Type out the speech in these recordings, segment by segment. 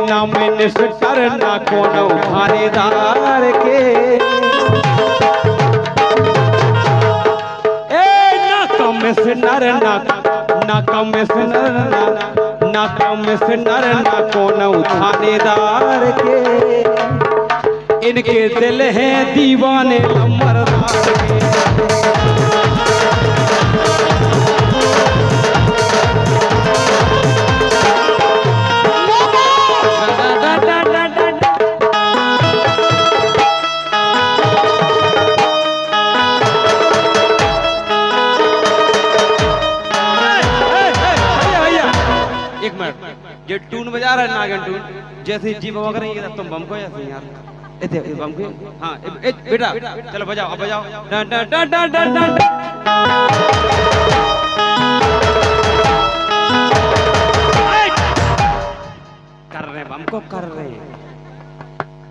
ना मिनिस्टर ना कोनो थानेदार के, ना कमिश्नर ना कमिश्नर ना कमिश्नर ना कोनो थानेदार के, इनके दिल हैं दीवाने लम्बरदार के। एक मिनट, ये टून बजा रहा है नागन टून, जैसे जीप वगैरह ये तुम बम को ऐसे यार ए बम को। हाँ बेटा चलो बजाओ, अब बजाओ। Done done done done done done कर रहे बम को, कर रहे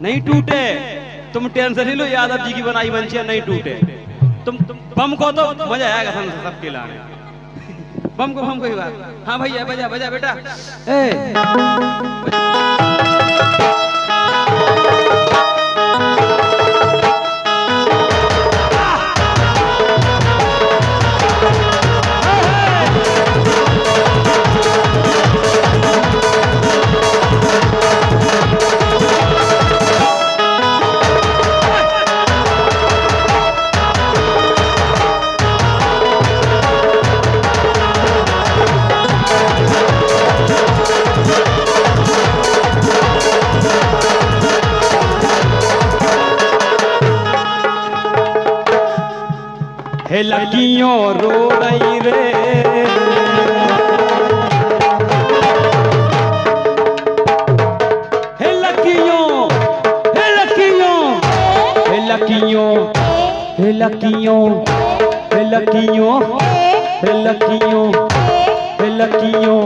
नहीं टूटे। तुम टेंशन नहीं लो, यादव जी की बनाई मंचिया नहीं टूटे। तुम बम को तो मजा आएगा सबके लाने। बम को ही बात। हाँ भैया बजा बजा बेटा। हे लड़कियों रो रही रे, हे लड़कियों हे लड़कियों हे लड़कियों हे लड़कियों हे लड़कियों हे लड़कियों हे लड़कियों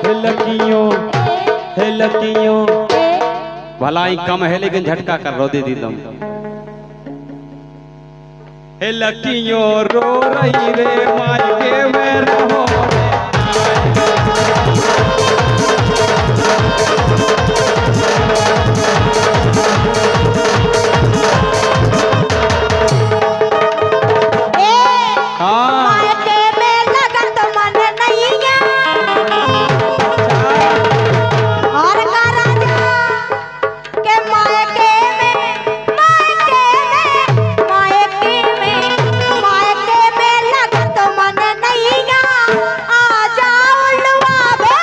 हे लड़कियों हे लड़कियों। भलाई कम है लेकिन झटका कर रो दे दी तुम। हे लड़कियों रो रही रे, मायके में रहो मायके में लगा तो मन नहीं है और का राजा के मायके में लगा तो मन नहीं है। आ जाओ लुआवे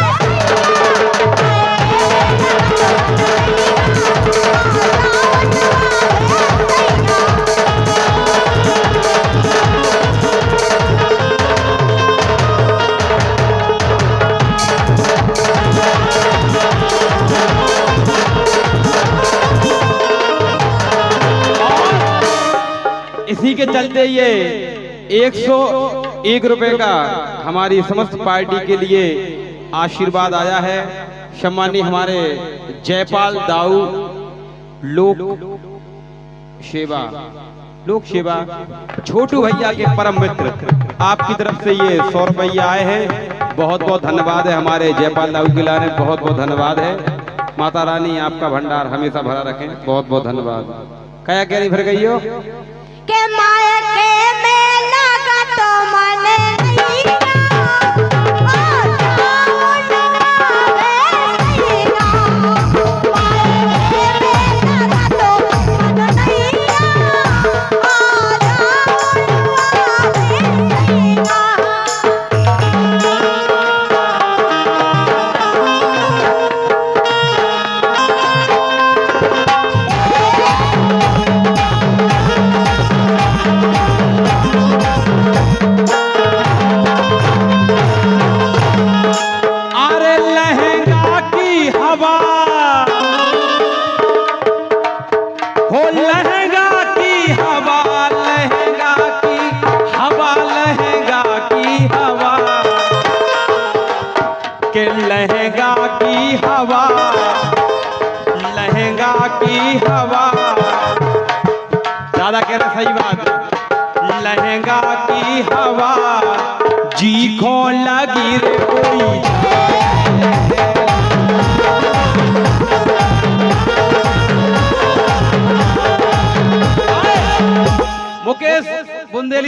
इसी के चलते ये 101 रुपए का हमारी समस्त पार्टी के लिए आशीर्वाद आया है। सम्मानी हमारे जयपाल दाऊ लोक सेवा छोटू भैया के परम मित्र, आपकी तरफ से ये 100 रुपया आए हैं। बहुत बहुत धन्यवाद है हमारे जयपाल दाऊ के लाने, बहुत बहुत धन्यवाद है। माता रानी आपका भंडार हमेशा भरा रखें। बहुत बहुत धन्यवाद। क्या कह रही भर गई हो के मायके में लगा तो मन नहीं है। लहंगा की हवा, दादा कह रहे सही बात, लहंगा की हवा जी को लगी रे कोई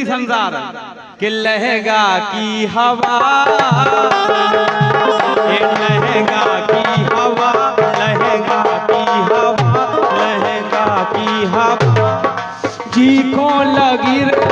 तेरी संसार कि लहंगा की हवा, लहंगा की हवा, लहंगा की हवा, लहंगा की हवा जी को लगी रे।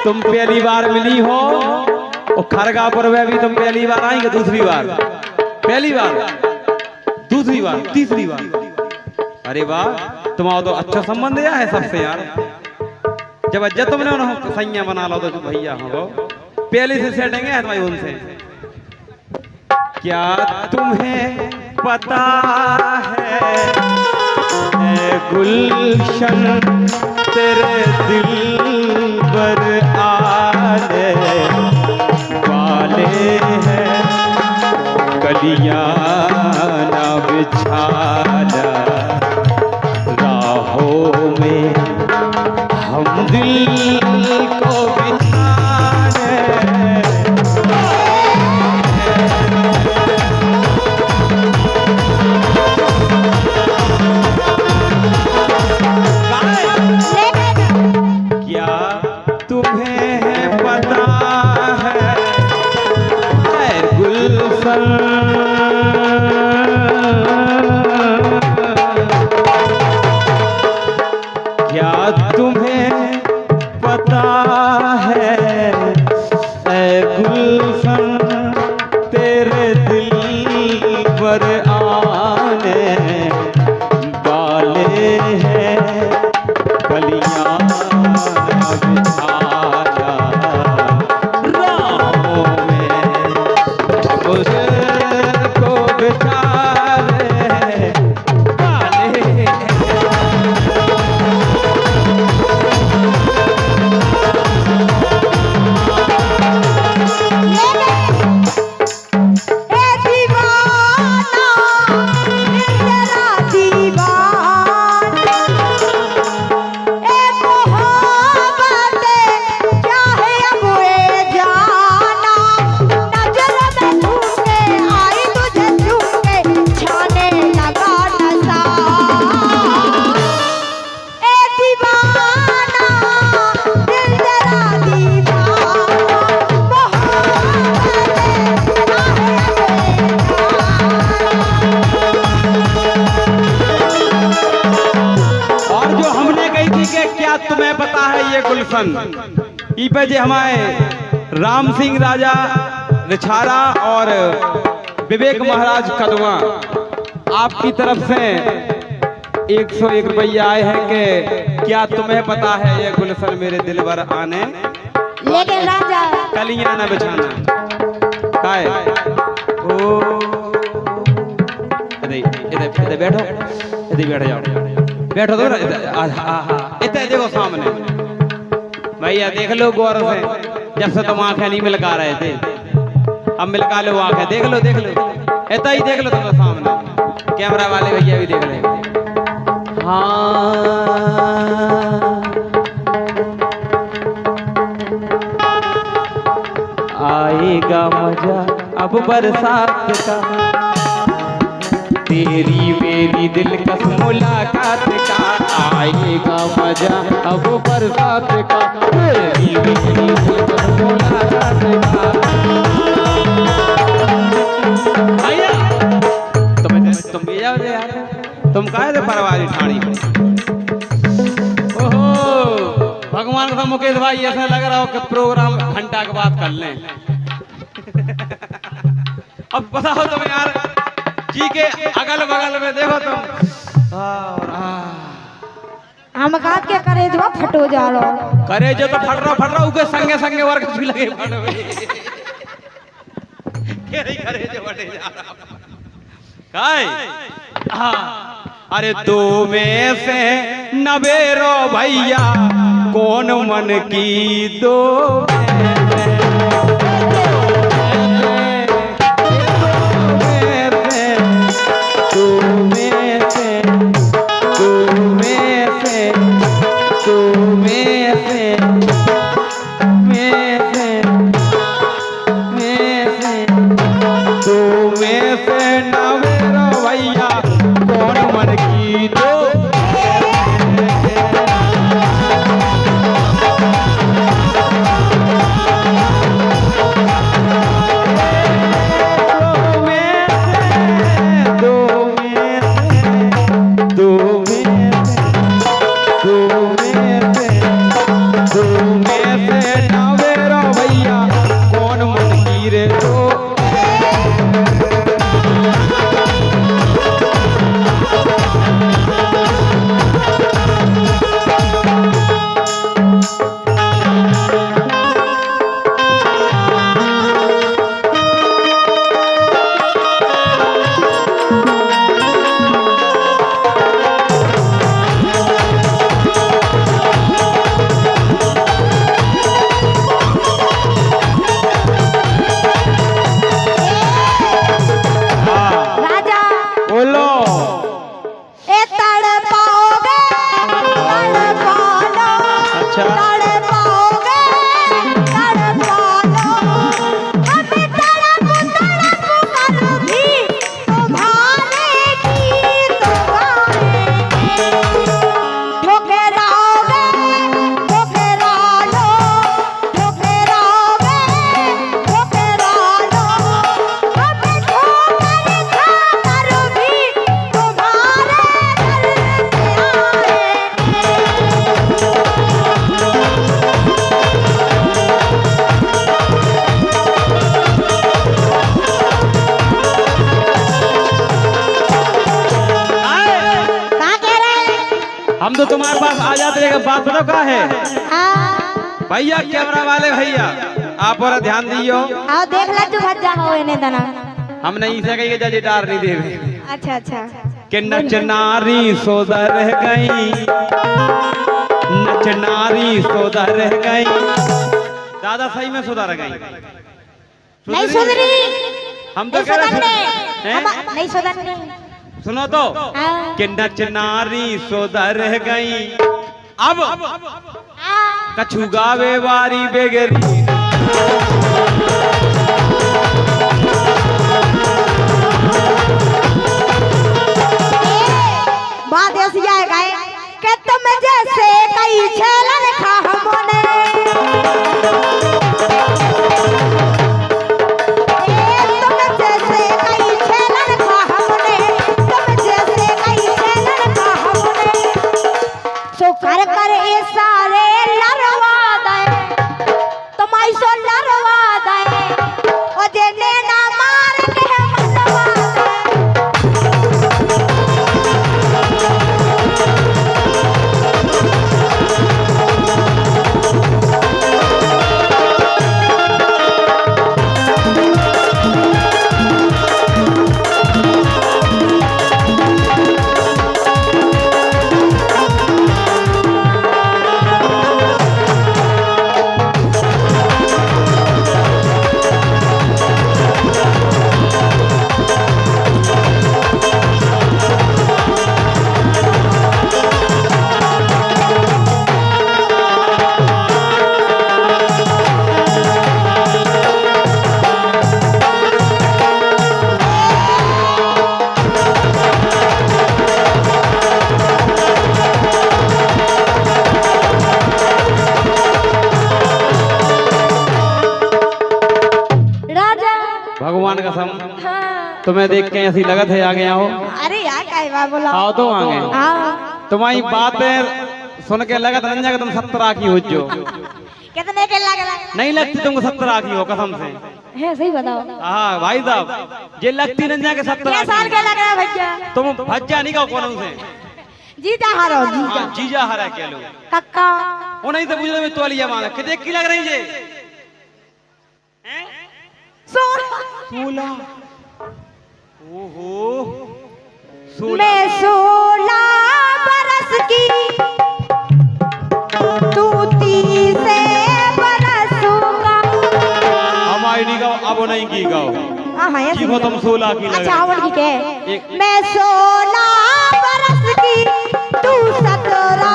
तुम पहली बार मिली हो और खरगापुर में भी तुम पहली बार आएंगे, दूसरी बार, पहली बार, दूसरी बार, तीसरी बार। अरे वाह, तुम्हारा तो अच्छा संबंध है सबसे यार। जब तुमने उन्होंने सैया बना लो तो भैया हो पहले से सेटेंगे है तुम्हारी उनसे। क्या तुम्हें पता है गुलशन तेरे दिल पर आने वाले हैं, कलियां ना बिछाना राहों में हम दिल को बिछाने। क्या तुम्हें पता है ऐ गुलशन तेरे दिल पर आने वाले हैं, कलियां बिछाना राहों में को बिछाने वाले। तुम्हें पता है ये गुलशन ई पे जे हमारे राम सिंह राजा रिछारा और विवेक महाराज कदवा आपकी तरफ से 101 रुपया आए हैं कि क्या तुम्हें पता है ये गुलशन मेरे दिल भर आने लेकिन राजा कलियां न बिछाना काय ओ इधर बैठो, इधर बैठ जाओ, बैठो तो इतने देखो सामने भैया, देख लो गौर से। जब से तुम आंखें नहीं मिलका रहे थे, अब मिलका लो आंखें, देख लो देख लो, इतना ही देख लो तुम सामने। कैमरा वाले भैया भी देख लेंगे। हाँ आएगा मजा अब बरसात का, तेरी मेरी दिलकश मुलाकात का। आएगा मजा अब बरसात का, तेरी मेरी दिलकश मुलाकात का। भैया तुम भी जाओ यार, तुम काहे थे परवारी ठाणी। ओहो भगवान का मुकेश भाई ऐसा लग रहा हो कि प्रोग्राम घंटा के बाद कर लें। अब बताओ तुम यार, जी के अगल बगल में देखो तुम। हम कहा क्या करे जो फटो जा रहा करे जो तो फट रहा उके संगे संगे वर्ग भी लगे फटवे के नहीं करे जो फटे जा रहा काय। हाँ अरे दो में से नवेरो भैया कौन मन की दो हम तो तुम्हारे पास आ जाते हैं। बात बताओ क्या है भैया, कैमरा वाले भैया आप और ध्यान दियो। आओ देख ला तू भज जा हो इन्हें दना। हम नहीं से कही जज डार नहीं देवे। अच्छा अच्छा कि नच नारी सोदा रह गई, नच नारी सोदा रह गई। दादा सही में सोदा रह गई। नहीं सुधरी, हम तो कह रहे हैं नहीं सुधरनी। सुनो तो कि नच नारी सोदा रह गई, अब कछु गावे वारी बेगरी। बात ऐसी आएगा कि तुम जैसे कई छेलन खा हमने, कर कर ये सारे लरवा दे तुम ऐसो लरवा दे ओ जे नैना मार के मनवा भगवान कसम तुम्हें देख के ऐसी लगत है आ गया हो। अरे यार काय बात बोला। आओ तो आगे तुम्हारी बातें सुन के लगत रंजा के तुम 70 की हो जो। कितने के लग नहीं लगती तुमको 70 की हो कसम से। है सही बताओ। हाँ भाई साहब ये लगती रंजा के 70 क्या साल के लग रहा है भैया? तुम भज्जा नहीं कहो कौन से जीजा हारो जीजा। हाँ, जीजा हरा के लो कक्का वो नहीं तो पूछ तो लिया मांगा कि देख की लग रही है 16 ओहो मैं 16 बरस की तू 30 बरसों का। हमारी नहीं गाओ अब नहीं की गाओ हाँ ये जी हो तुम 16 की लग अच्छा आवड़ की के एक- मैं 16 बरस की तू 17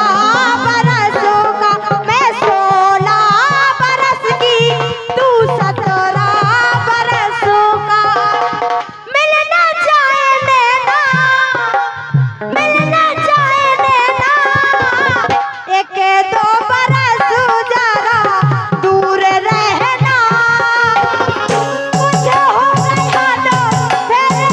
बरसों का। मैं 16 बरस की तू 17 बरसों का। मिलना चाहे नैना मिलना चाहे नैना एक दो बरस जरा दूर रहना। मुझे हो गया तो फिर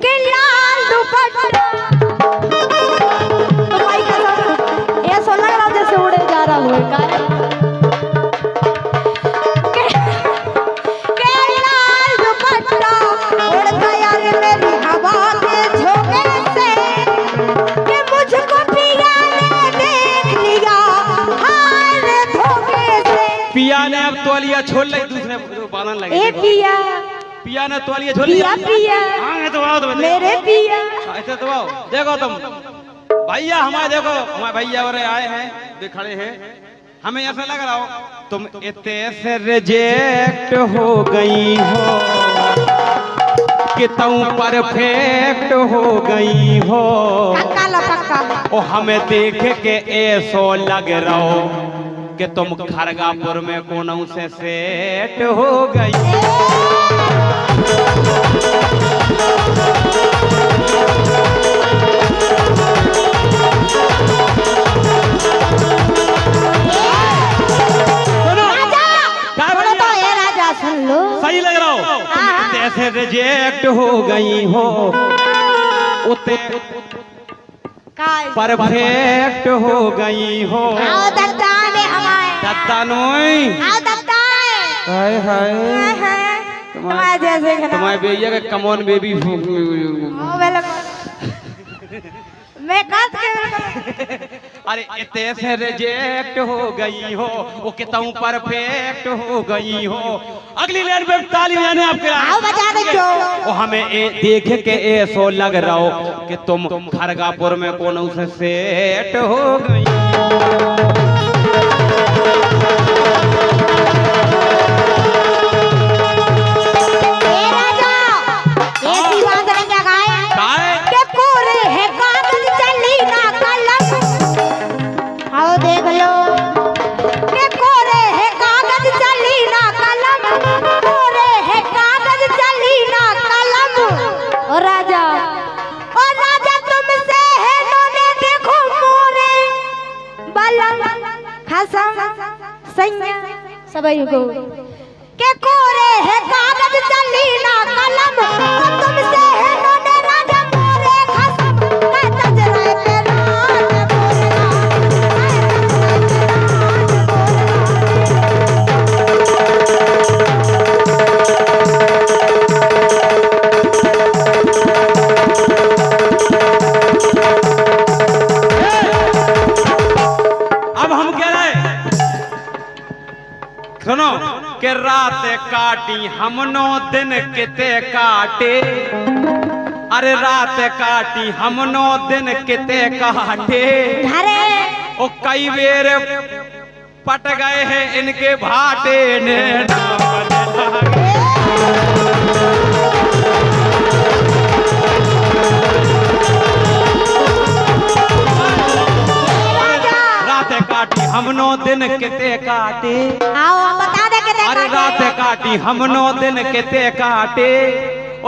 के लाल दुपट्टा तो भाई कसम ये सोना ग्राम जैसे उड़े जा रहा हूँ के लाल दुपट्टा उड़ गया रे मेरी हवा के झोंके से। कि मुझको पिया ने देख लिया हाय रे धोखे से। पिया ने अब तौलिया छोड़ ली दूसरे बांधन लगे ए पिया पिया ने तौलिया छोड़ पिया लिया पिया हाँ तो आओ तो मेरे पिया ऐसे तो आओ देखो तुम भैया हमारे देखो हमारे भैया और आए हैं जो खड़े हैं हमें ऐसा लग रहा हो तुम इतने से रिजेक्ट हो गई हो कि तुम परफेक्ट हो गई हो कक्का लो कक्का लो। ओ हमें देख के ऐसो लग रहा हो कि तुम खरगापुर में कोनों से सेट हो गई। सुनो, राजा क्या बोलो तो भैया? ये राजा सुन लो। सही लग रहा हो हाँ। जैसे रिजेक्ट हो गई हो उतने काय परफेक्ट हो गई हो आओ दत्ताने हमारे दत्ता नोई आओ दत्ताने हाय हाय तुम्हारे जैसे के तुम्हारे भैया का कमोन बेबी आओ वेलकम मैं काट के अरे इतने से रिजेक्ट हो गई हो वो कितनी परफेक्ट हो गई हो अगली लाइन पे ताली बजाने आपके आओ बजा दे जो वो हमें देख के ऐसो लग रहा हो कि तुम खरगापुर में कोनों से सेट हो गई। ए राजा ऐसी बात नहीं क्या गाए काय के कोरे है कागज चली ना कलम। आओ देख लो के कोरे है कागज चली ना कलम। कोरे है कागज चली ना कलम। ओ राजा तुमसे है नोने देखो मोरे बलम खसम सैया सबई को के कोरे है कागज चली ना कलम। और तुमसे है नोने राजा मोरे खसम मैं तजरा पे राज अब हम कह रहे सुनो कि रात काटी हमनो दिन किते काटे अरे रात काटी हमनो दिन किते काटे घरे ओ कई बेर पट गए हैं इनके भाटे ने नाम लागे। रात काटी हमनो दिन किते काटे आओ बता दे के अरे रात काटी हमनो दिन किते काटे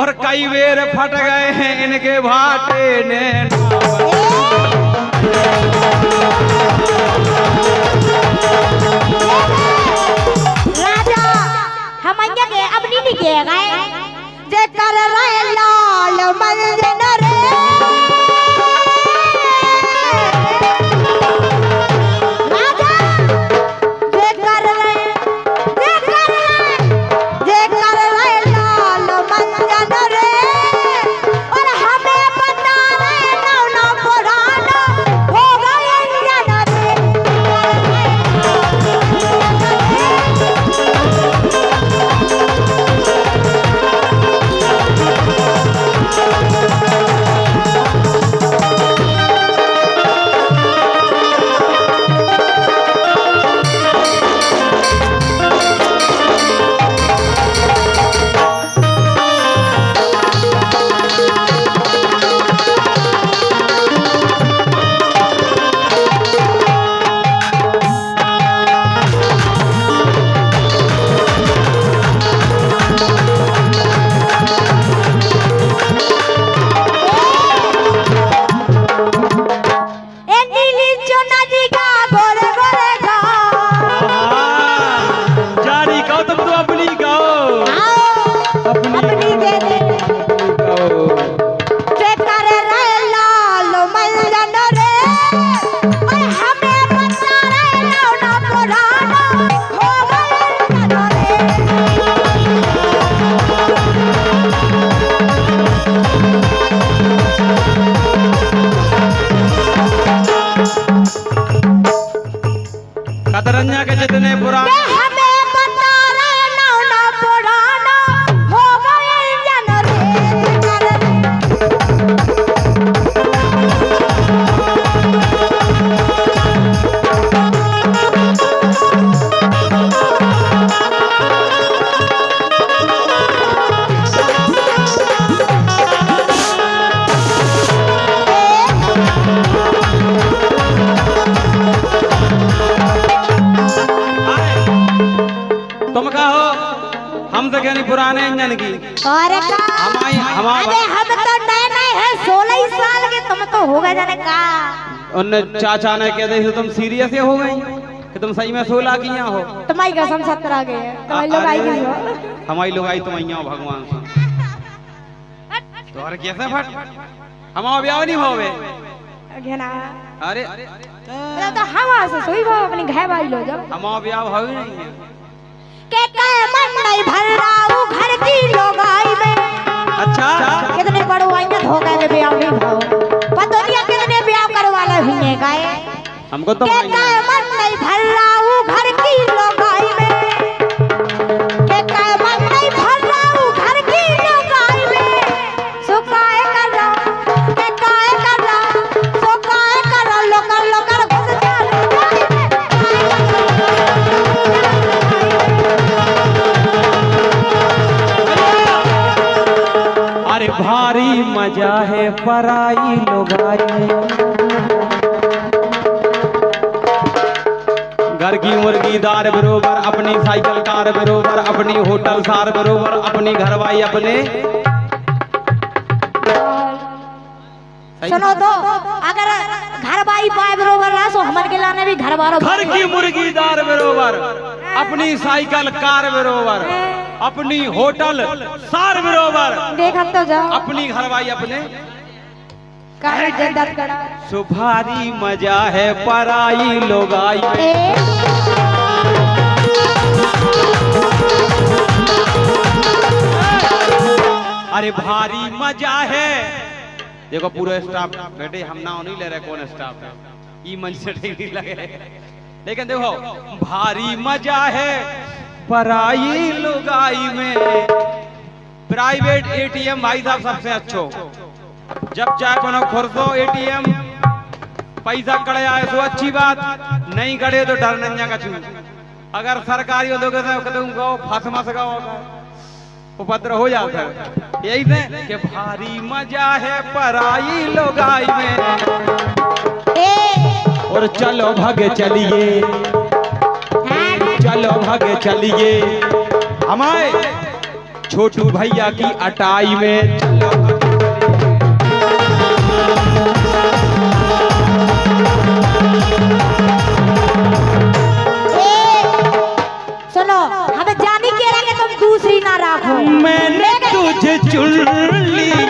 और कई बेर फट गए हैं इनके भाटे ने दिन की। अरे का अरे हम तो नए नए हैं 16 साल के, तुम तो हो गए जाने का। उन चाचा ने कह दी तुम सीरियस हो गई कि तुम सही में 16 की हो। तुम्हारी कसम 17 के है, तुम्हारी लोग आई गई हो। हमारी लोग आई तुम हो भगवान से तो अरे कैसे फट हमारा ब्याह नहीं होवे घेना। अरे तो हवा से सोई भाव अपनी घर वाली लो जाओ। हमारा ब्याह हो ही नहीं है के मन नहीं भर रहा घर की लोग आई में। अच्छा कितने बड़ो आएंगे धोखा के ब्याह नहीं भाव पता नहीं कितने ब्याह करवाले हुए गाय। हमको तो के मन नहीं भर रहा घर की लोग आई में। के मन नहीं भर रहा घर की लोग आई में। सुकाए कर रहा के काय कर रहा सुकाए कर रहा लोकर लोकर घुस जा। अरे भारी मजा है पराई लोगाई। घर की मुर्गी दार बरोबर अपनी साइकिल कार बरोबर अपनी होटल सार बरोबर अपनी घरवाई अपने। सुनो तो अगर घर बाई पाए बरोबर रहा सो हमारे के लाने भी घर बारो। घर की मुर्गी दार बरोबर अपनी साइकिल कार बरोबर अपनी होटल सार बरोबर देखा तो जाओ अपनी घरवाई अपने। काहे जद्दत करा सो भारी मजा है पराई लोगाई। अरे भारी मजा है। देखो पूरा स्टाफ बेटे हम नाम नहीं ले रहे कौन स्टाफ है ये मंच से ठीक नहीं लगे लेकिन देखो भारी मजा है पराई लोगाई में। प्राइवेट एटीएम भाई साहब सबसे अच्छो जब चाहे बनो खुर्सो एटीएम पैसा कड़े आए तो अच्छी बात नहीं कड़े तो डर नंजा का छू। अगर सरकारी हो तो फंस मस गाओ उपद्र हो जाता है। यही ने कि भारी मजा है पराई लोगाई में। और चलो भागे चलिए चलो भागे चलिए हमारे छोटू भैया की अटाई में। चलो सुनो हमें जानी के रहा कि तुम दूसरी ना रखो। मैंने तुझे चुन लिया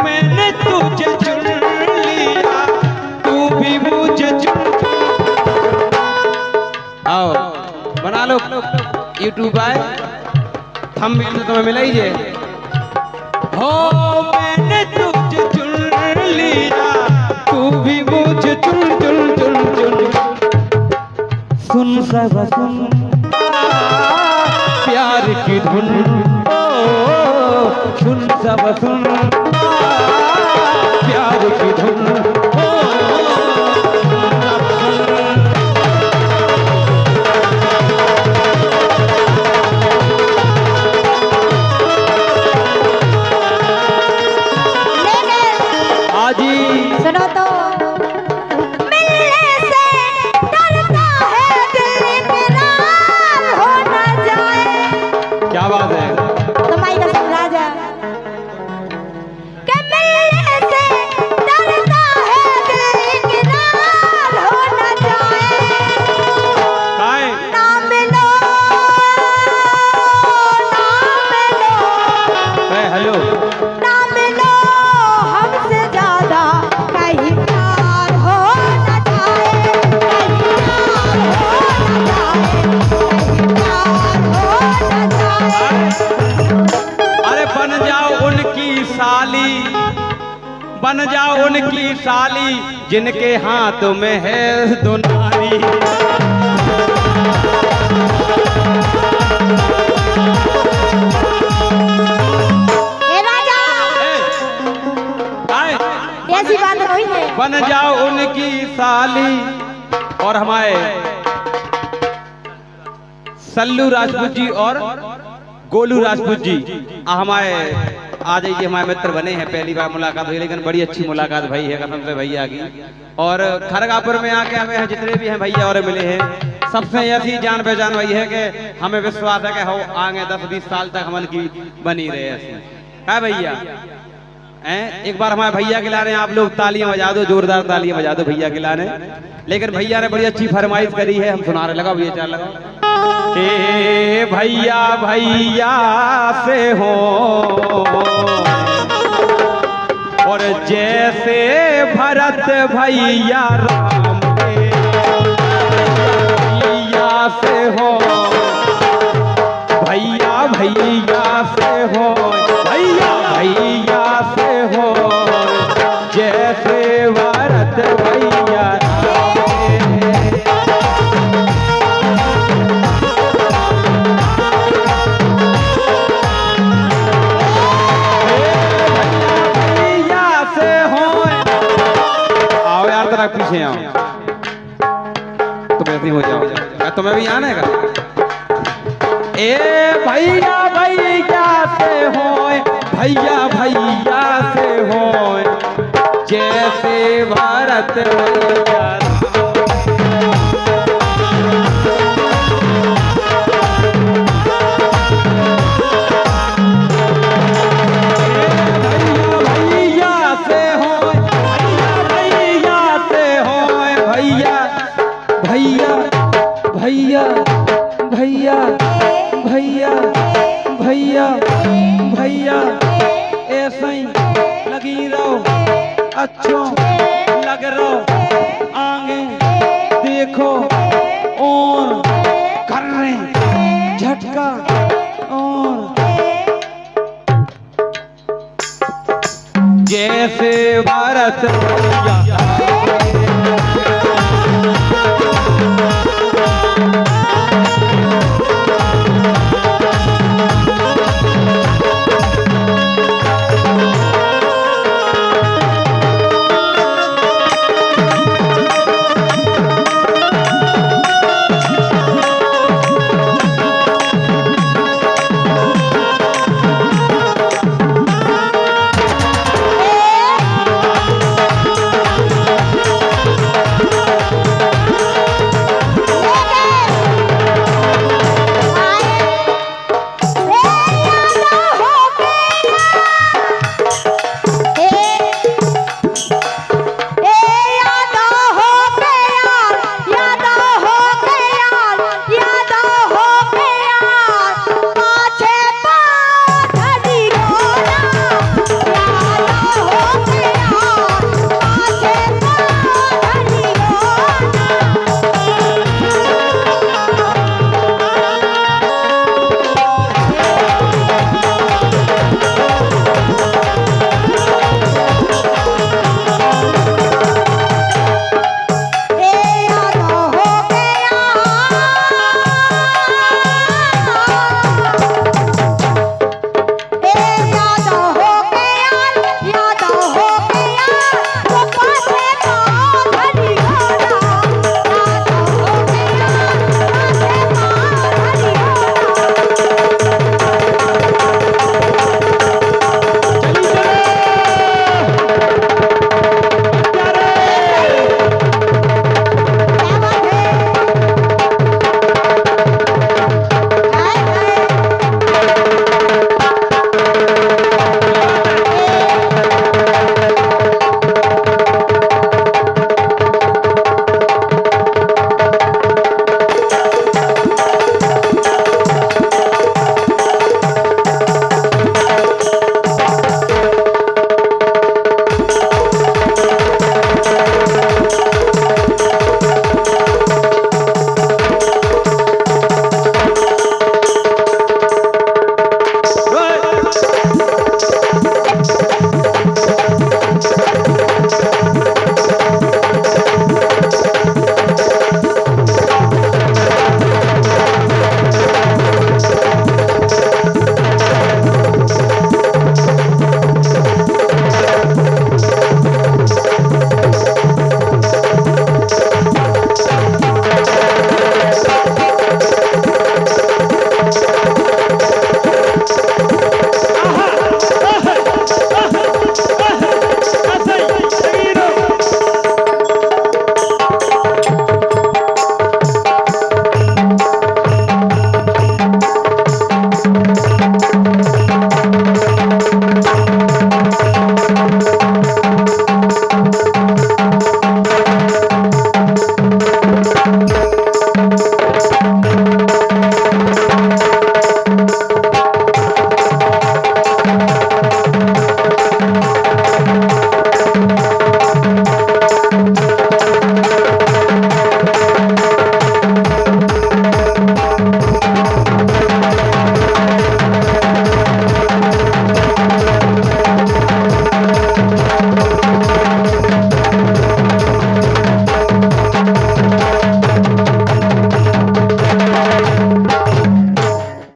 मैंने तुझे चुन लिया तू भी मुझे चुन। आओ बना लो यूट्यूब आए थंबनेल तो तुम्हें मिला ही जे। हो मैंने तुझे चुन लिया तू भी मुझे चुन चुन चुन चुन। सुन सब सुन प्यार की धुन ओ सुन सब सुन प्यार की धुन ओ आजी सुनो तो मिलने से डरता है दिल इकरार हो न जाए। क्या बात है तुम्हारी कसम राजा कि मिलने से डरता है दिल इकरार हो न जाए। काय ना मिलो हेलो ना मिलो हमसे ज्यादा कहीं प्यार हो न जाए। कहीं प्यार हो न जाए। अरे बन जाओ उनकी साली बन जाओ उनकी साली जिनके हाथ में है दुनारी। ए राजा काय ऐसी बात नहीं है। बन जाओ उनकी साली। और हमारे सल्लू राजपूत जी और गोलू राजपूत जी हमारे आ जाइए, हमारे मित्र बने हैं, पहली बार मुलाकात हुई लेकिन बड़ी अच्छी मुलाकात भाई है कसम से भैया की। और खरगापुर में आके हमें जितने भी हैं भैया और मिले हैं सबसे ऐसी जान पहचान वही है कि हमें विश्वास है कि हो आगे 10-20 साल तक हमन की बनी रहे ऐसी है भैया। एक बार हमारे भैया के लाने आप लोग तालियां बजा दो, जोरदार तालियां बजा दो भैया के लाने। लेकिन भैया ने बड़ी अच्छी फरमाइश करी है, हम सुना रहे, लगा भैया चार लगा। ए भैया भैया से हो और जैसे भरत भैया राम के भैया से हो, भैया भैया से हो, भैया भैया से हो जैसे भरत भैया पीछे आओ तुम ऐसे हो जाओ, तुम्हें भी आने का। ए भैया भैया से हो, भैया भैया से हो जैसे भारत भैया भैया भैया भैया भैया भैया ऐसे ही लगी रहो, अच्छो लग रहो, आगे देखो और कर रहे झटका और जैसे भारत भैया